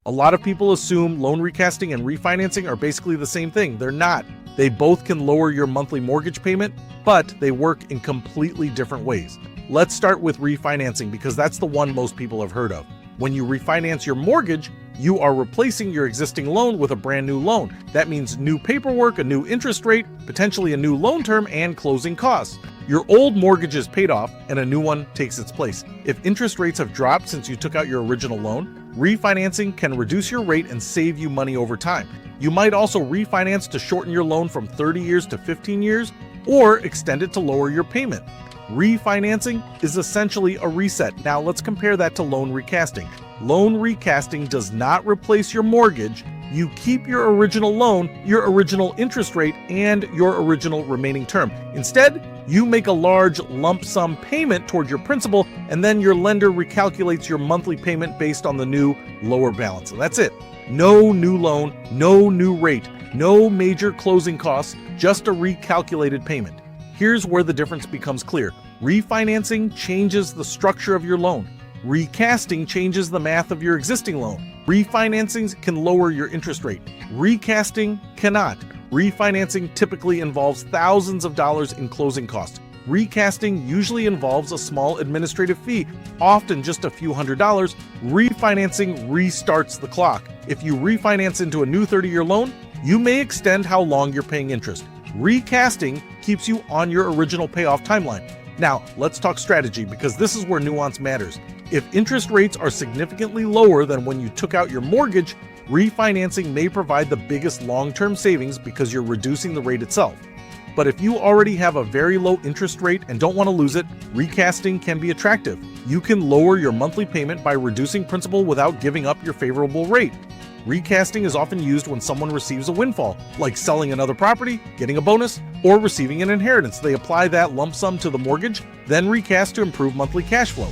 A lot of people assume loan recasting and refinancing are basically the same thing. They're not. They both can lower your monthly mortgage payment, but they work in completely different ways. Let's start with refinancing because that's the one most people have heard of. When you refinance your mortgage, you are replacing your existing loan with a brand new loan. That means new paperwork, a new interest rate, potentially a new loan term, and closing costs. Your old mortgage is paid off and a new one takes its place. If interest rates have dropped since you took out your original loan, refinancing can reduce your rate and save you money over time. You might also refinance to shorten your loan from 30 years to 15 years or extend it to lower your payment. Refinancing is essentially a reset. Now let's compare that to loan recasting. Loan recasting does not replace your mortgage. You keep your original loan, your original interest rate, and your original remaining term. Instead, you make a large lump sum payment toward your principal, and then your lender recalculates your monthly payment based on the new lower balance. And that's it. No new loan, no new rate, no major closing costs, just a recalculated payment. Here's where the difference becomes clear. Refinancing changes the structure of your loan. Recasting changes the math of your existing loan. Refinancing can lower your interest rate. Recasting cannot. Refinancing typically involves thousands of dollars in closing costs. Recasting usually involves a small administrative fee, often just a few $100s. Refinancing restarts the clock. If you refinance into a new 30-year loan, you may extend how long you're paying interest. Recasting keeps you on your original payoff timeline. Now, let's talk strategy because this is where nuance matters. If interest rates are significantly lower than when you took out your mortgage, refinancing may provide the biggest long-term savings because you're reducing the rate itself. But if you already have a very low interest rate and don't want to lose it, recasting can be attractive. You can lower your monthly payment by reducing principal without giving up your favorable rate. Recasting is often used when someone receives a windfall, like selling another property, getting a bonus, or receiving an inheritance. They apply that lump sum to the mortgage, then recast to improve monthly cash flow.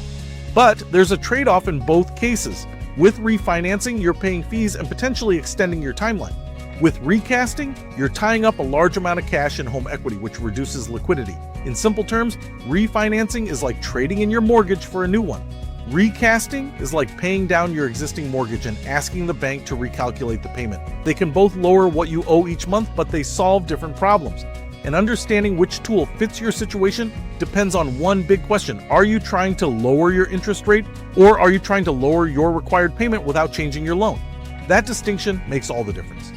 But there's a trade-off in both cases. With refinancing, you're paying fees and potentially extending your timeline. With recasting, you're tying up a large amount of cash in home equity, which reduces liquidity. In simple terms, refinancing is like trading in your mortgage for a new one. Recasting is like paying down your existing mortgage and asking the bank to recalculate the payment. They can both lower what you owe each month, but they solve different problems. And understanding which tool fits your situation depends on one big question. Are you trying to lower your interest rate, or are you trying to lower your required payment without changing your loan? That distinction makes all the difference.